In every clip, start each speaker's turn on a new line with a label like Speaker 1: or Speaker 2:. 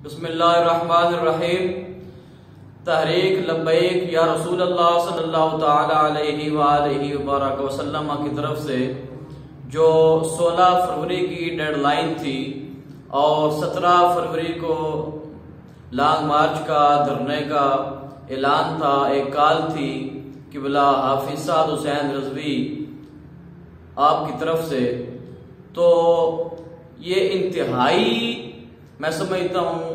Speaker 1: بسم اللہ الرحمن الرحیم۔ تحریک لبیک یا رسول اللہ صلی اللہ تعالی علیہ وآلہ وبارک وسلم کی طرف سے جو 16 فروری کی ڈیڈ لائن تھی اور 17 فروری کو لانگ مارچ کا دھرنے کا اعلان تھا، ایک کال تھی کہ بلا حافظ سعد حسین rizvi آپ کی طرف سے، تو یہ انتہائی میں سمجھتا ہوں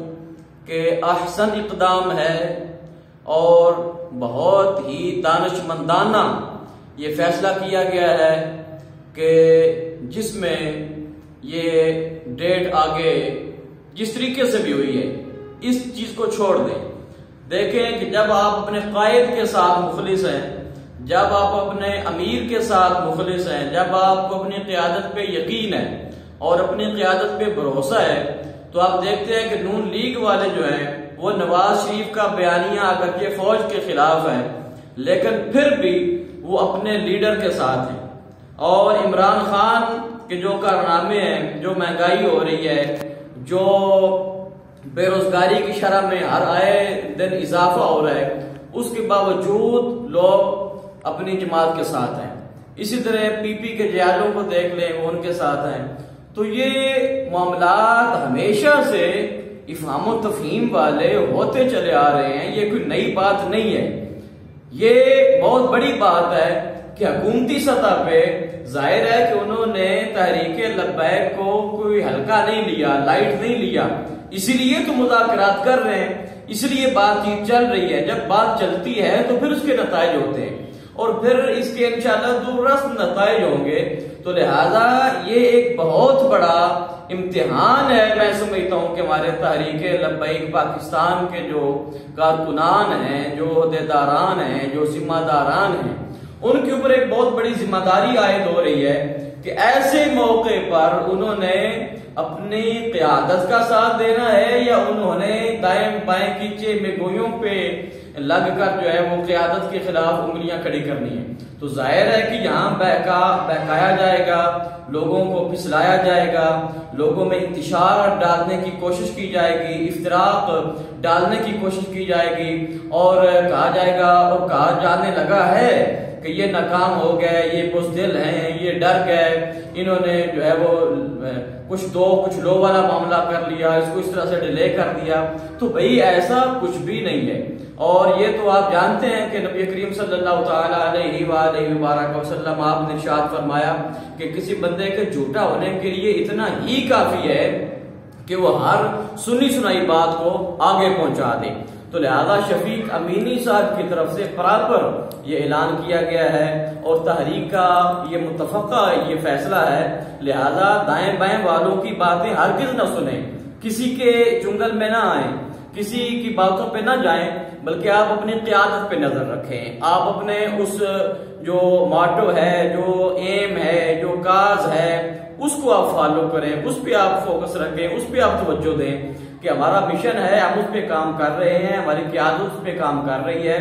Speaker 1: کہ احسن اقدام ہے اور بہت ہی دانشمندانہ یہ فیصلہ کیا گیا ہے کہ جس میں یہ ڈیٹ آگے جس طریقے سے بھی ہوئی ہے اس چیز کو چھوڑ دیں۔ دیکھیں کہ جب آپ اپنے قائد کے ساتھ مخلص ہیں، جب آپ اپنے امیر کے ساتھ مخلص ہیں، جب آپ کو اپنی قیادت پہ یقین ہے اور اپنی قیادت پہ بھروسہ ہے، تو آپ دیکھتے ہیں کہ نون لیگ والے جو ہیں وہ نواز شریف کا بیانیہ اگرچہ فوج کے خلاف ہے لیکن پھر بھی وہ اپنے لیڈر کے ساتھ ہیں، اور عمران خان کے جو کارنامے ہیں، جو مہنگائی ہو رہی ہے، جو بے روزگاری کی شرح میں ہر آئے دن اضافہ ہو رہا ہے، اس کے باوجود لوگ اپنی جماعت کے ساتھ ہیں۔ اسی طرح پی پی کے جیالوں کو دیکھ لیں، وہ ان کے ساتھ ہیں۔ تو یہ معاملات ہمیشہ سے افہام و تفہیم والے ہوتے چلے آ رہے ہیں، یہ کوئی نئی بات نہیں ہے۔ یہ بہت بڑی بات ہے کہ حکومتی سطح پہ ظاہر ہے کہ انہوں نے تحریک لبیک کو کوئی ہلکا نہیں لیا، لائٹ نہیں لیا، اسی لیے تو مذاکرات کر رہے ہیں، اس لیے بات چیت چل رہی ہے۔ جب بات چلتی ہے تو پھر اس کے نتائج ہوتے ہیں اور پھر اس کے انشاءاللہ دورست نتائج ہوں گے۔ تو لہذا یہ ایک بہت بڑا امتحان ہے، میں سمجھتا ہوں کہ ہمارے تحریک لبیک پاکستان کے جو کارکنان ہیں، جو عہدیداران ہیں، جو ذمہ داران ہیں، ان کے اوپر ایک بہت بڑی ذمہ داری عائد ہو رہی ہے کہ ایسے موقع پر انہوں نے اپنی قیادت کا ساتھ دینا ہے یا انہوں نے دائیں بائیں کیچے میں گویوں پہ لگ کر جو ہے وہ قیادت کے خلاف انگلیاں کھڑی کرنی ہے۔ تو ظاہر ہے کہ یہاں بہکایا جائے گا، لوگوں کو پھسلایا جائے گا، لوگوں میں انتشار ڈالنے کی کوشش کی جائے گی، افتراق ڈالنے کی کوشش کی جائے گی، اور کہا جائے گا اور کہا جانے لگا ہے کہ یہ ناکام ہو گئے، یہ بزدل ہیں، یہ ڈر گئے، انہوں نے جو ہے وہ کچھ لو والا معاملہ کر لیا، اس کو اس طرح سے ڈیلے کر دیا۔ تو بھئی ایسا کچھ بھی نہیں ہے، اور یہ تو آپ جانتے ہیں کہ نبی کریم صلی اللہ تعالی علیہ وآلہ وبارک وسلم آپ نے ارشاد فرمایا کہ کسی بندے کے جھوٹا ہونے کے لیے اتنا ہی کافی ہے کہ وہ ہر سنی سنائی بات کو آگے پہنچا دے۔ تو لہذا شفیق امینی صاحب کی طرف سے پراپر یہ اعلان کیا گیا ہے اور تحریک کا یہ متفقہ یہ فیصلہ ہے، لہذا دائیں بائیں والوں کی باتیں ہرگز نہ سنیں، کسی کے چنگل میں نہ آئیں، کسی کی باتوں پہ نہ جائیں، بلکہ آپ اپنی قیادت پہ نظر رکھیں، آپ اپنے اس جو ماٹو ہے، جو ایم ہے، جو کاز ہے، اس کو آپ فالو کریں، اس پہ آپ فوکس رکھیں، اس پہ آپ توجہ دیں کہ ہمارا مشن ہے، ہم اس پہ کام کر رہے ہیں، ہماری قیادت اس پہ کام کر رہی ہے۔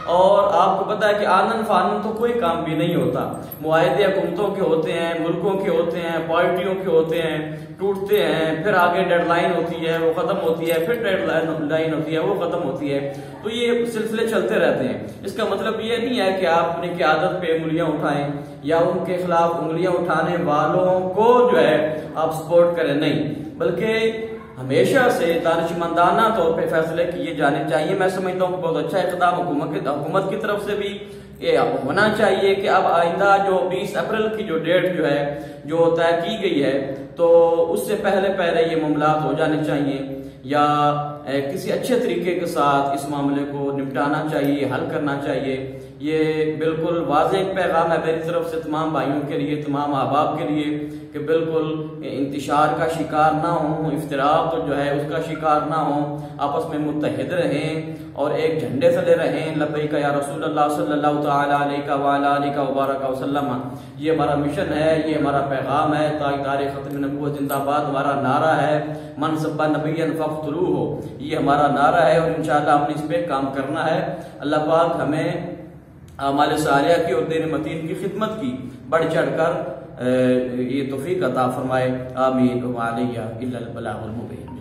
Speaker 1: اور آپ کو پتا ہے کہ آنن فانن تو کوئی کام بھی نہیں ہوتا، معاہدے حکومتوں کے ہوتے ہیں، ملکوں کے ہوتے ہیں، پارٹیوں کے ہوتے ہیں، ٹوٹتے ہیں، پھر آگے ڈیڈ لائن ہوتی ہے، وہ ختم ہوتی ہے، پھر ڈیڈ لائن ہوتی ہے، وہ ختم ہوتی ہے۔ تو یہ سلسلے چلتے رہتے ہیں۔ اس کا مطلب یہ نہیں ہے کہ آپ اپنی قیادت پہ انگلیاں اٹھائیں یا ان کے خلاف انگلیاں اٹھانے والوں کو جو ہے آپ سپورٹ کریں، نہیں، بلکہ ہمیشہ سے دانشمندانہ طور پہ فیصلے کیے جانے چاہیے۔ میں سمجھتا ہوں کہ بہت اچھا اقدام حکومت کی طرف سے بھی یہ ہونا چاہیے کہ اب آئندہ جو 20 اپریل کی جو ڈیٹ جو ہے جو طے کی گئی ہے، تو اس سے پہلے یہ معاملات ہو جانے چاہیے یا کسی اچھے طریقے کے ساتھ اس معاملے کو نپٹانا چاہیے، حل کرنا چاہیے۔ یہ بالکل واضح پیغام ہے میری طرف سے تمام بھائیوں کے لیے، تمام احباب کے لیے کہ بالکل انتشار کا شکار نہ ہوں، افتراق جو ہے اس کا شکار نہ ہوں، آپس میں متحد رہیں اور ایک جھنڈے تلے رہیں۔ لبیک یا رسول اللہ صلی اللہ تعالی علیہ وآلہ وبارک وسلم، یہ ہمارا مشن ہے، یہ ہمارا پیغام ہے۔ تاجدار ختم نبوت زندہ باد ہمارا نعرہ ہے، من سب نبیا فاقتلوہ، یہ ہمارا نعرہ ہے، اور انشاءاللہ ہم نے اس پہ کام کرنا ہے۔ اللہ پاک ہمیں اعمال صالحہ کی اور دین متین کی خدمت کی بڑھ چڑھ کر یہ توفیق عطا فرمائے، آمین۔ وعلیہ الا البلاغ المبین۔